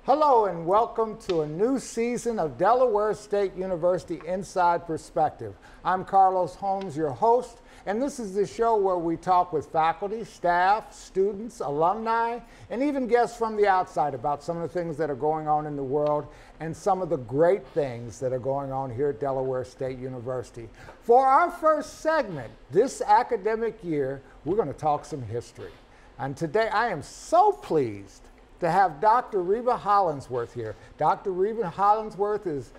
Hello and welcome to a new season of Delaware State University Inside Perspective. I'm Carlos Holmes, your host, and this is the show where we talk with faculty, staff, students, alumni, and even guests from the outside about some of the things that are going on in the world and some of the great things that are going on here at Delaware State University. For our first segment this academic year, we're going to talk some history. And today I am so pleased to have Dr. Reba Hollingsworth here. Dr. Reba Hollingsworth is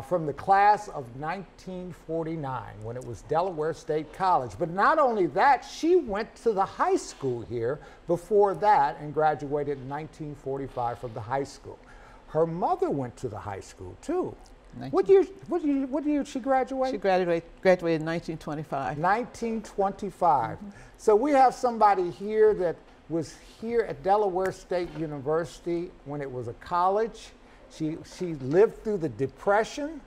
from the class of 1949 when it was Delaware State College. But not only that, she went to the high school here before that and graduated in 1945 from the high school. Her mother went to the high school too. What year did she graduate? She graduated in 1925. 1925. Mm-hmm. So we have somebody here that was here at Delaware State University when it was a college. She lived through the Depression,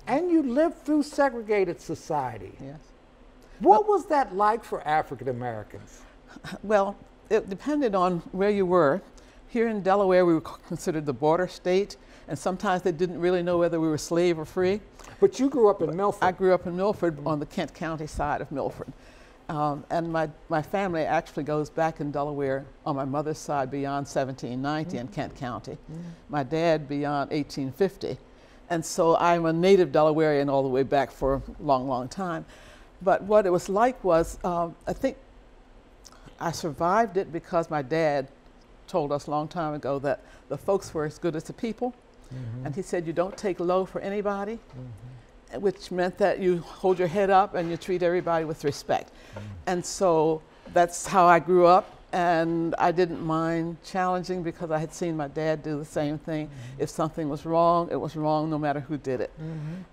and you lived through segregated society. Yes. What was that like for African Americans? Well, it depended on where you were. Here in Delaware, we were considered the border state, and sometimes they didn't really know whether we were slave or free. But you grew up in Milford. I grew up in Milford on the Kent County side of Milford. And my family actually goes back in Delaware on my mother's side beyond 1790 in Kent County. My dad beyond 1850. And so I'm a native Delawarean all the way back for a long, long time. But what it was like was, I think I survived it because my dad told us a long time ago that the folks were as good as the people. And he said, you don't take low for anybody. Which meant that you hold your head up and you treat everybody with respect. And so that's how I grew up, and I didn't mind challenging because I had seen my dad do the same thing. If something was wrong, it was wrong no matter who did it.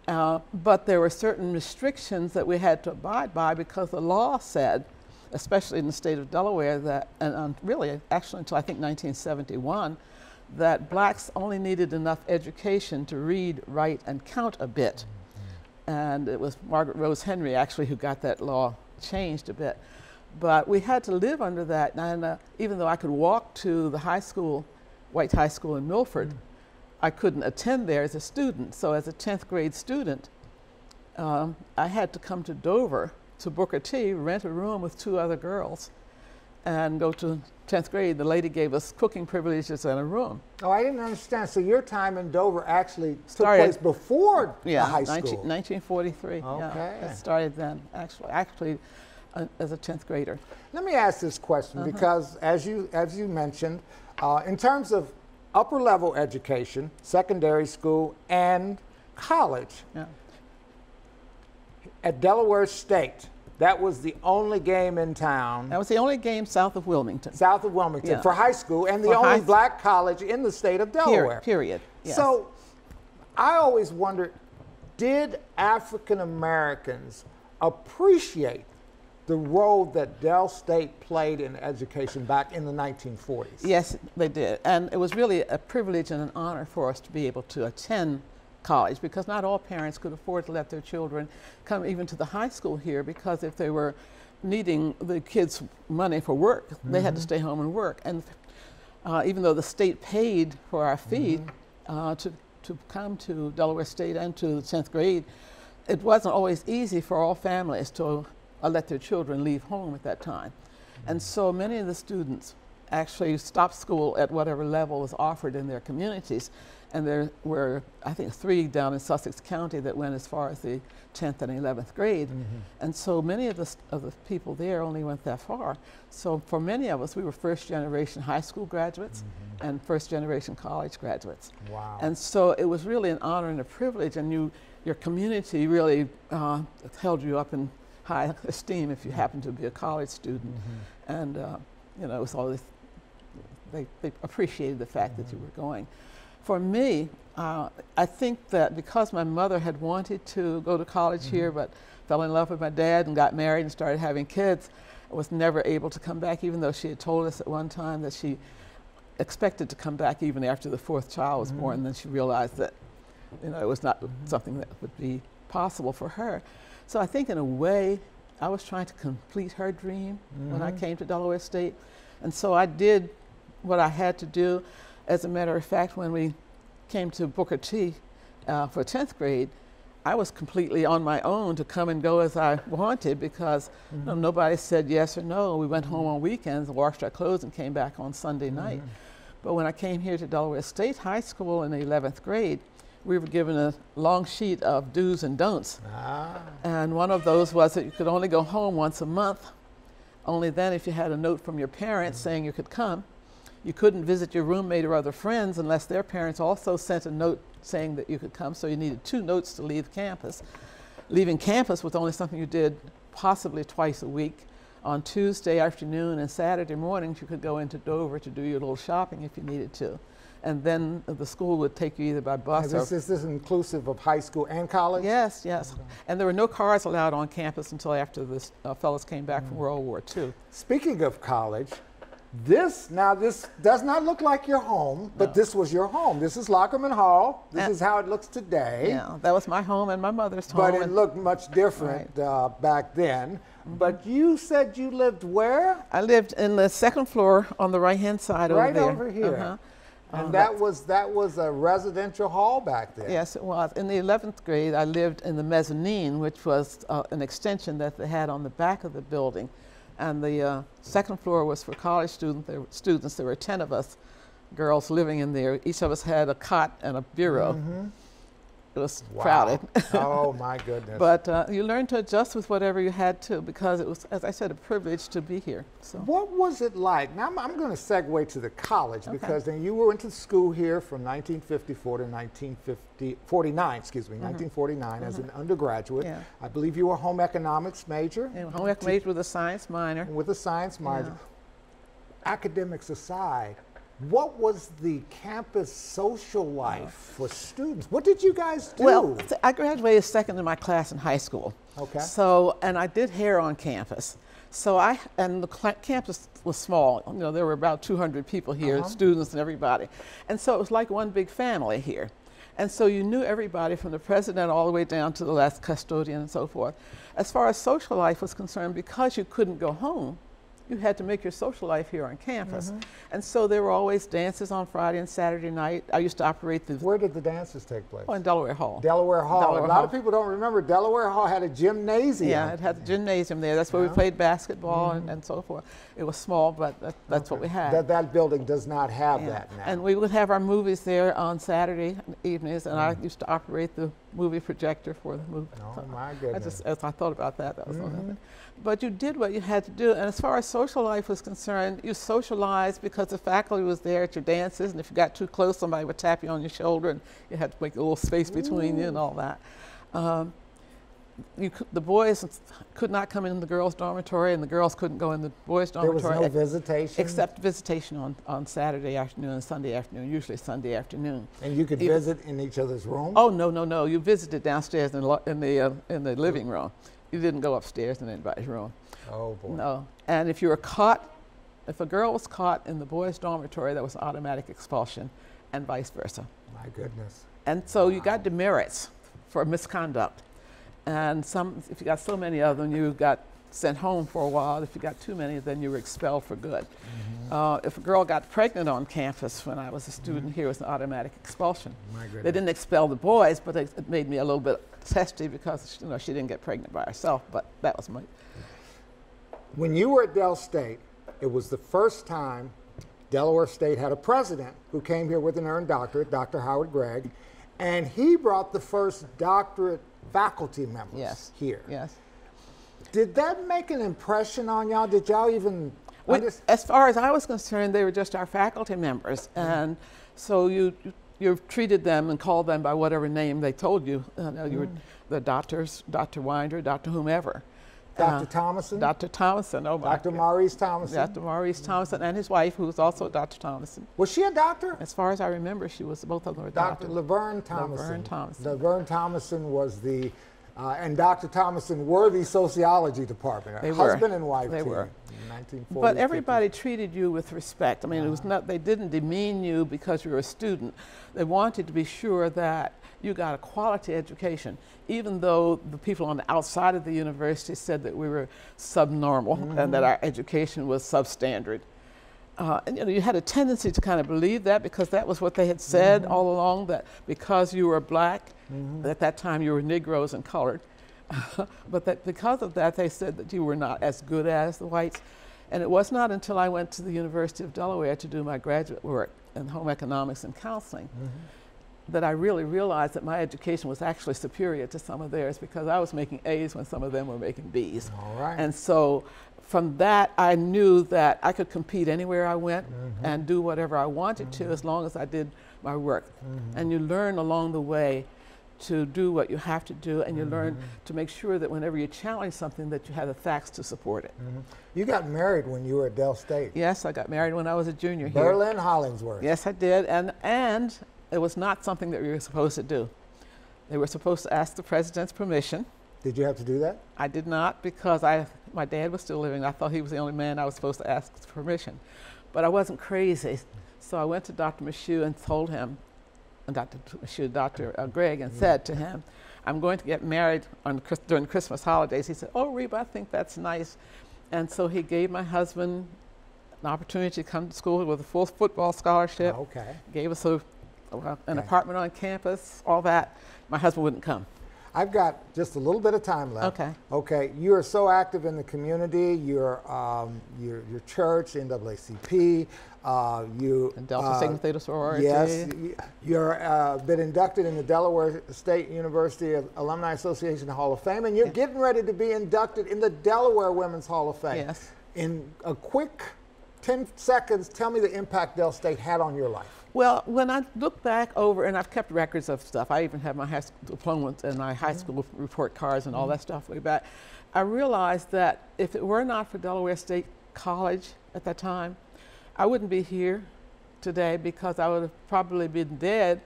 But there were certain restrictions that we had to abide by because the law said, especially in the state of Delaware, that, and really actually until I think 1971, that blacks only needed enough education to read, write, and count a bit. And it was Margaret Rose Henry actually who got that law changed a bit. But we had to live under that, and even though I could walk to the high school, White High School in Milford, I couldn't attend there as a student. So as a 10th grade student, I had to come to Dover to Booker T, rent a room with 2 other girls, and go to 10th grade. The lady gave us cooking privileges and a room. Oh, I didn't understand. So your time in Dover actually took place before the high school? 1943. Okay. Yeah, it started then, actually as a 10th grader. Let me ask this question because as you mentioned, in terms of upper level education, secondary school, and college, at Delaware State, that was the only game in town. That was the only game south of Wilmington. South of Wilmington, for high school, and the only black college in the state of Delaware. Period. Yes. So I always wondered, did African Americans appreciate the role that Del State played in education back in the 1940s? Yes, they did. And it was really a privilege and an honor for us to be able to attend college, because not all parents could afford to let their children come even to the high school here, because if they were needing the kids' money for work, they had to stay home and work. And even though the state paid for our fee to come to Delaware State and to the 10th grade, it wasn't always easy for all families to let their children leave home at that time. And so many of the students actually stopped school at whatever level was offered in their communities. And there were, I think, 3 down in Sussex County that went as far as the 10th and 11th grade. And so many of the people there only went that far. So for many of us, we were first generation high school graduates and first generation college graduates. Wow. And so it was really an honor and a privilege, and your community really held you up in high esteem if you happened to be a college student. And you know, it was always, they appreciated the fact that you were going. For me, I think that because my mother had wanted to go to college here, but fell in love with my dad and got married and started having kids, I was never able to come back, even though she had told us at one time that she expected to come back even after the 4th child was born. And then she realized that, you know, it was not something that would be possible for her. So I think in a way, I was trying to complete her dream when I came to Delaware State. And so I did what I had to do. As a matter of fact, when we came to Booker T for 10th grade, I was completely on my own to come and go as I wanted because nobody said yes or no. We went home on weekends, washed our clothes, and came back on Sunday night. But when I came here to Delaware State High School in the 11th grade, we were given a long sheet of do's and don'ts. And one of those was that you could only go home once a month. Only then if you had a note from your parents saying you could come. You couldn't visit your roommate or other friends unless their parents also sent a note saying that you could come, so you needed 2 notes to leave campus. Leaving campus was only something you did possibly twice a week. On Tuesday afternoon and Saturday mornings, you could go into Dover to do your little shopping if you needed to. And then the school would take you either by bus or... Is this inclusive of high school and college? Yes, yes. And there were no cars allowed on campus until after the fellows came back from World War II. Speaking of college, this does not look like your home, but this was your home. This is Munhall. This is how it looks today. Yeah, that was my home and my mother's home. But it looked much different back then. But you said you lived where? I lived in the 2nd floor on the right-hand side over there. Right over here. And that was a residential hall back there. Yes, it was. In the 11th grade, I lived in the mezzanine, which was an extension that they had on the back of the building. And the 2nd floor was for college students. There were 10 of us girls living in there. Each of us had a cot and a bureau. It was crowded. Oh, my goodness. But you learned to adjust with whatever you had to, because it was, as I said, a privilege to be here. So. What was it like? Now, I'm going to segue to the college, because then you went to school here from 1954 to 1949 as an undergraduate. Yeah. I believe you were a home economics major. Yeah, home economics major with a science minor. With a science minor. Academics aside, what was the campus social life for students? What did you guys do? Well, I graduated 2nd in my class in high school. Okay. So, and I did hair on campus. So and the campus was small. You know, there were about 200 people here, students and everybody. And so it was like one big family here. And so you knew everybody from the president all the way down to the last custodian and so forth. As far as social life was concerned, because you couldn't go home, you had to make your social life here on campus. And so there were always dances on Friday and Saturday night. I used to operate the... Where did the dances take place? Oh, in Delaware Hall. Delaware Hall. A lot of people don't remember Delaware Hall had a gymnasium. Yeah, it had a gymnasium there. That's where we played basketball and so forth. It was small, but that's what we had. That building does not have that now. And we would have our movies there on Saturday evenings, and I used to operate the movie projector for the movie. Oh, my goodness. As I thought about that, that was one of them. But you did what you had to do. And as far as social life was concerned, you socialized because the faculty was there at your dances. And if you got too close, somebody would tap you on your shoulder, and you had to make a little space between you and all that. The boys could not come in the girls' dormitory, and the girls couldn't go in the boys' dormitory. There was no visitation? Except visitation on Saturday afternoon and Sunday afternoon, usually Sunday afternoon. And you could visit in each other's rooms? Oh, no. You visited downstairs in the living room. You didn't go upstairs in anybody's room. Oh, boy. No. And if you were caught, if a girl was caught in the boys' dormitory, that was automatic expulsion, and vice versa. My goodness. And so you got demerits for misconduct. And if you got so many of them, you got sent home for a while. If you got too many, then you were expelled for good. If a girl got pregnant on campus when I was a student here, it was an automatic expulsion. My goodness. They didn't expel the boys, but it made me a little bit testy because she didn't get pregnant by herself, but that was my... When you were at Del State, it was the first time Delaware State had a president who came here with an earned doctorate, Dr. Howard Gregg, and he brought the first doctorate faculty members here. Yes. Did that make an impression on y'all? Did y'all even... As far as I was concerned, they were just our faculty members, and so you treated them and called them by whatever name they told you. You were the doctors, Dr. Winder, Dr. whomever. Dr. Thomason? Dr. Thomason, oh my Dr. Maurice Thomason? Dr. Maurice Thomason, and his wife, who was also Dr. Thomason. Was she a doctor? As far as I remember, she was, both of them were Dr. doctors. Laverne Thomason. Laverne Thomason. Laverne Thomason was the, and Dr. Thomason were the sociology department. They husband and wife They team. were. 1940s, but everybody treated you with respect. I mean, it was not, they didn't demean you because you were a student. They wanted to be sure that you got a quality education, even though the people on the outside of the university said that we were subnormal and that our education was substandard. And you know, you had a tendency to kind of believe that because that was what they had said all along, that because you were black, at that time you were Negroes and colored, but that because of that they said that you were not as good as the whites. And it was not until I went to the University of Delaware to do my graduate work in home economics and counseling that I really realized that my education was actually superior to some of theirs, because I was making A's when some of them were making B's. All right. And so from that, I knew that I could compete anywhere I went and do whatever I wanted to, as long as I did my work. And you learn along the way to do what you have to do, and you learn to make sure that whenever you challenge something that you have the facts to support it. You got married when you were at Del State. Yes, I got married when I was a junior here. Berlin Hollingsworth. Yes, I did, and it was not something that we were supposed to do. They were supposed to ask the president's permission. Did you have to do that? I did not, because my dad was still living. I thought he was the only man I was supposed to ask permission. But I wasn't crazy, so I went to Dr. Michoud and told him, Dr. Gregg, and said to him, I'm going to get married during Christmas holidays. He said, oh, Reba, I think that's nice. And so he gave my husband an opportunity to come to school with a full football scholarship. Okay. Gave us an apartment on campus, all that. My husband wouldn't come. I've got just a little bit of time left. Okay. Okay. You are so active in the community. Your church, NAACP. And Delta Sigma Theta Sorority. Yes. You're been inducted in the Delaware State University Alumni Association Hall of Fame, and you're getting ready to be inducted in the Delaware Women's Hall of Fame. Yes. In a quick 10 seconds, tell me the impact Del State had on your life. Well, when I look back over, and I've kept records of stuff, I even have my high school diplomas and my high school report cards and all that stuff way back, I realized that if it were not for Delaware State College at that time, I wouldn't be here today, because I would have probably been dead,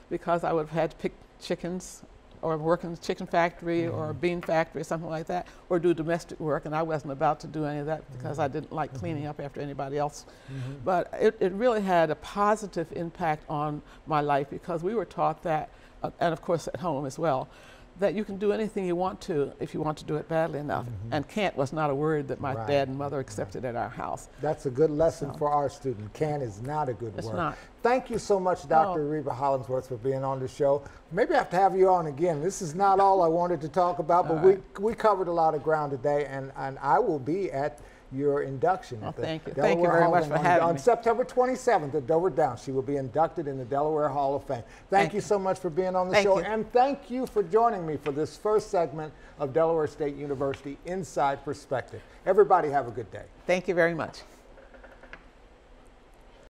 because I would have had to pick chickens or work in a chicken factory or a bean factory or something like that, or do domestic work, and I wasn't about to do any of that because I didn't like cleaning up after anybody else. But it really had a positive impact on my life, because we were taught that, and of course at home as well, that you can do anything you want to if you want to do it badly enough. And can't was not a word that my dad and mother accepted at our house. That's a good lesson for our student. Can is not a good word. It's not. Thank you so much, Dr. Reba Hollingsworth, for being on the show. Maybe I have to have you on again. This is not all I wanted to talk about, but we covered a lot of ground today, and I will be at your induction. Oh, thank you. Delaware Thank you very much for having me. On September 27th at Dover Downs, she will be inducted in the Delaware Hall of Fame. Thank you so much for being on the show, and thank you for joining me for this first segment of Delaware State University Inside Perspective. Everybody have a good day. Thank you very much.